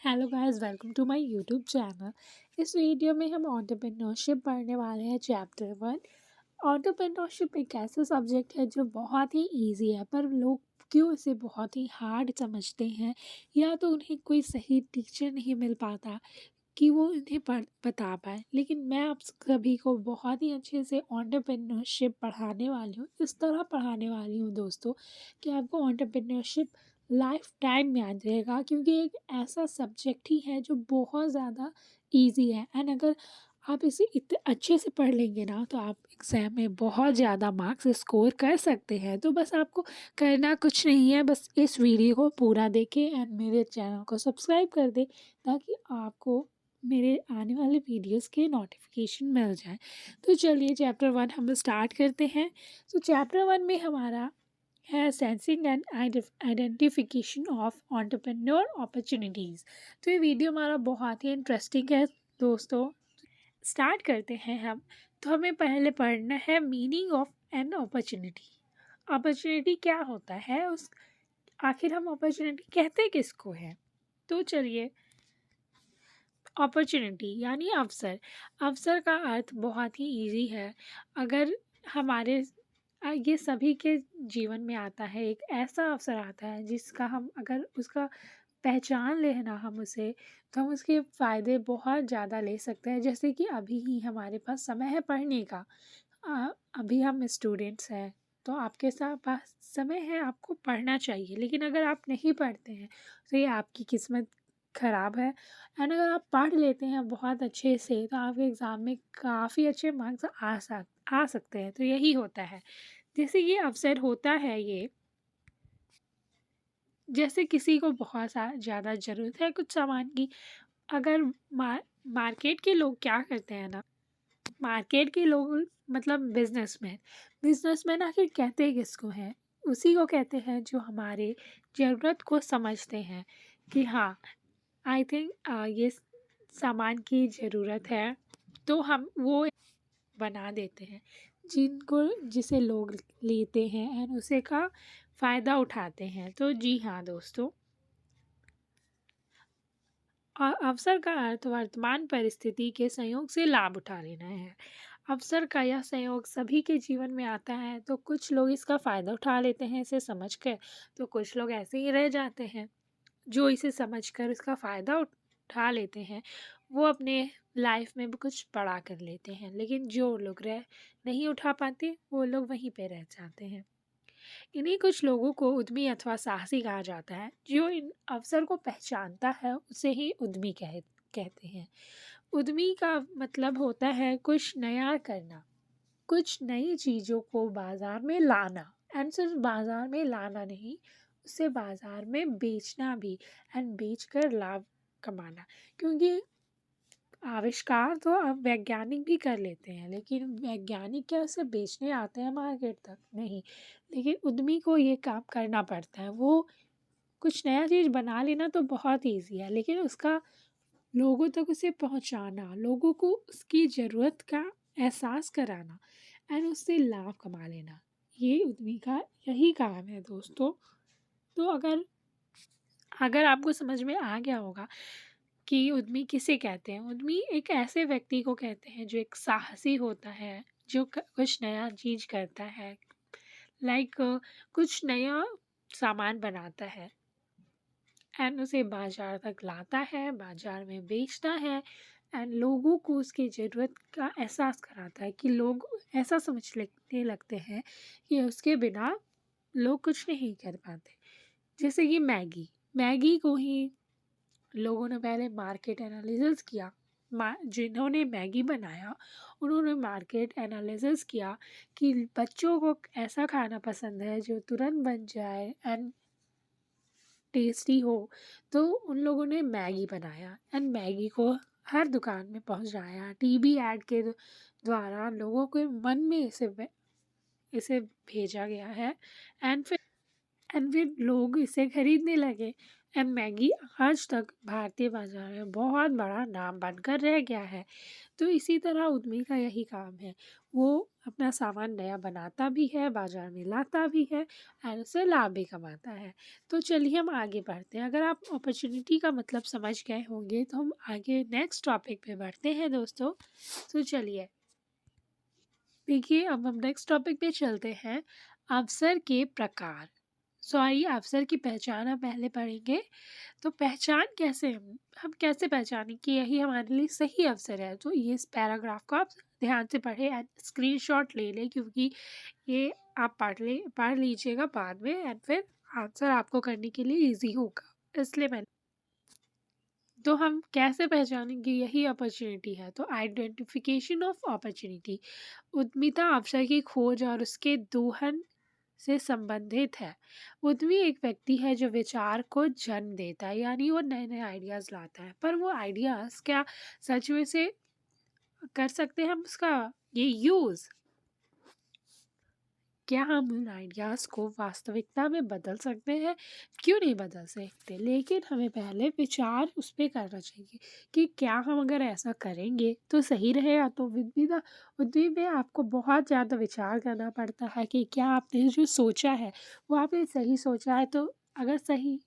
Hello guys, welcome to my YouTube channel. इस video में हम एंटरप्रेन्योरशिप पढ़ने वाले हैं चैप्टर 1। एंटरप्रेन्योरशिप एक ऐसा सब्जेक्ट है जो बहुत ही इजी है, पर लोग क्यों इसे बहुत ही हार्ड समझते हैं, या तो उन्हें कोई सही टीचर नहीं मिल पाता कि वो इन्हें बता पाए। लेकिन मैं आप सभी को बहुत ही अच्छे से एंटरप्रेन्योरशिप पढ़ाने वाली हूँ, इस तरह पढ़ाने वाली हूँ दोस्तों कि आपको एंटरप्रेन्योरशिप लाइफ टाइम याद रहेगा, क्योंकि एक ऐसा सब्जेक्ट ही है जो बहुत ज़्यादा इजी है। एंड अगर आप इसे इतने अच्छे से पढ़ लेंगे ना, तो आप एग्ज़ाम में बहुत ज़्यादा मार्क्स स्कोर कर सकते हैं। तो बस आपको करना कुछ नहीं है, बस इस वीडियो को पूरा देखें एंड मेरे चैनल को सब्सक्राइब कर दें, ताकि आपको मेरे आने वाले वीडियोस के नोटिफिकेशन मिल जाए। तो चलिए चैप्टर 1 हम स्टार्ट करते हैं। तो चैप्टर 1 में हमारा है sensing and identification of entrepreneur opportunities. तो ये वीडियो हमारा बहुत ही इंटरेस्टिंग है दोस्तों। स्टार्ट करते हैं हम। तो हमें पहले पढ़ना है meaning of an opportunity. Opportunity क्या होता है, उस आखिर हम अपॉर्चुनिटी कहते किसको है। तो चलिए, अपॉर्चुनिटी यानी अवसर। अवसर का अर्थ बहुत ही इजी है। अगर हमारे ये सभी के जीवन में आता है, एक ऐसा अवसर आता है जिसका हम अगर उसका पहचान लेना हम उसे, तो हम उसके फ़ायदे बहुत ज़्यादा ले सकते हैं। जैसे कि अभी ही हमारे पास समय है पढ़ने का। अभी हम स्टूडेंट्स हैं, तो आपके साथ पास समय है, आपको पढ़ना चाहिए। लेकिन अगर आप नहीं पढ़ते हैं तो ये आपकी किस्मत ख़राब है। एंड अगर आप पढ़ लेते हैं बहुत अच्छे से, तो आपके एग्ज़ाम में काफ़ी अच्छे मार्क्स आ सकते हैं। तो यही होता है, जैसे ये अवसर होता है ये, जैसे किसी को बहुत ज़्यादा ज़रूरत है कुछ सामान की। अगर मार्केट के लोग क्या करते हैं ना, मार्केट के लोग मतलब बिजनेसमैन आखिर कहते किसको हैं? उसी को कहते हैं जो हमारे ज़रूरत को समझते हैं कि हाँ, आई थिंक ये सामान की ज़रूरत है, तो हम वो बना देते हैं, जिसे लोग लेते हैं एंड उसे का फ़ायदा उठाते हैं। तो जी हाँ दोस्तों, अवसर का अर्थ वर्तमान परिस्थिति के संयोग से लाभ उठा लेना है। अवसर का यह संयोग सभी के जीवन में आता है, तो कुछ लोग इसका फ़ायदा उठा लेते हैं इसे समझकर, तो कुछ लोग ऐसे ही रह जाते हैं जो इसे समझकर इसका फ़ायदा उठा लेते हैं। वो अपने लाइफ में भी कुछ बड़ा कर लेते हैं, लेकिन जो लोग नहीं उठा पाते वो लोग वहीं पे रह जाते हैं। इन्हीं कुछ लोगों को उद्यमी अथवा साहसी कहा जाता है। जो इन अवसर को पहचानता है उसे ही उद्यमी कहते हैं। उद्यमी का मतलब होता है कुछ नया करना, कुछ नई चीज़ों को बाज़ार में लाना। एंड सिर्फ बाज़ार में लाना नहीं, उसे बाज़ार में बेचना भी, एंड बेचकर लाभ कमाना। क्योंकि आविष्कार तो अब वैज्ञानिक भी कर लेते हैं, लेकिन वैज्ञानिक क्या उसे बेचने आते हैं मार्केट तक? नहीं। लेकिन उद्यमी को ये काम करना पड़ता है। वो कुछ नया चीज़ बना लेना तो बहुत ईज़ी है, लेकिन उसका लोगों तक उसे पहुंचाना, लोगों को उसकी ज़रूरत का एहसास कराना एंड उससे लाभ कमा लेना, ये उद्यमी का यही काम है दोस्तों। तो अगर अगर आपको समझ में आ गया होगा कि उद्यमी किसे कहते हैं। उद्यमी एक ऐसे व्यक्ति को कहते हैं जो एक साहसी होता है, जो कुछ नया चीज़ करता है, लाइक कुछ नया सामान बनाता है एंड उसे बाज़ार तक लाता है, बाज़ार में बेचता है एंड लोगों को उसकी ज़रूरत का एहसास कराता है कि लोग ऐसा समझने लगते हैं कि उसके बिना लोग कुछ नहीं कर पाते। जैसे कि मैगी, मैगी को ही लोगों ने पहले मार्केट एनालिसिस किया। जिन्होंने मैगी बनाया उन्होंने मार्केट एनालिसिस किया कि बच्चों को ऐसा खाना पसंद है जो तुरंत बन जाए एंड टेस्टी हो, तो उन लोगों ने मैगी बनाया एंड मैगी को हर दुकान में पहुंचाया। टीवी ऐड के द्वारा लोगों के मन में इसे भेजा गया है। एंड फिर लोग इसे खरीदने लगे एंड मैगी आज तक भारतीय बाजार में बहुत बड़ा नाम बनकर रह गया है। तो इसी तरह उद्यमी का यही काम है, वो अपना सामान नया बनाता भी है, बाजार में लाता भी है और उससे लाभ भी कमाता है। तो चलिए हम आगे बढ़ते हैं। अगर आप अपॉर्चुनिटी का मतलब समझ गए होंगे तो हम आगे नेक्स्ट टॉपिक पे बढ़ते हैं दोस्तों। तो चलिए देखिए, अब हम नेक्स्ट टॉपिक पे चलते हैं, अवसर के प्रकार। सॉरी, अवसर की पहचान हम पहले पढ़ेंगे। तो पहचान कैसे, हम कैसे पहचानें कि यही हमारे लिए सही अवसर है। तो ये इस पैराग्राफ को आप ध्यान से पढ़ें एंड स्क्रीनशॉट ले लें, क्योंकि ये आप पढ़ लीजिएगा बाद में एंड फिर आंसर आपको करने के लिए इजी होगा, इसलिए मैंने। तो हम कैसे पहचानेंगे यही अपॉर्चुनिटी है। तो आइडेंटिफिकेशन ऑफ अपॉर्चुनिटी, उद्यमिता अवसर की खोज और उसके दोहन से संबंधित है। उद्यमी एक व्यक्ति है जो विचार को जन्म देता है, यानी वो नए नए आइडियाज़ लाता है, पर वो आइडियाज़ क्या सच में से कर सकते हैं हम उसका ये यूज़, क्या हम उन आइडियाज़ को वास्तविकता में बदल सकते हैं? क्यों नहीं बदल सकते, लेकिन हमें पहले विचार उस पे करना चाहिए कि क्या हम अगर ऐसा करेंगे तो सही रहेगा। तो विविधा उद्यमी में आपको बहुत ज़्यादा विचार करना पड़ता है कि क्या आपने जो सोचा है वो आपने सही सोचा है। तो अगर सही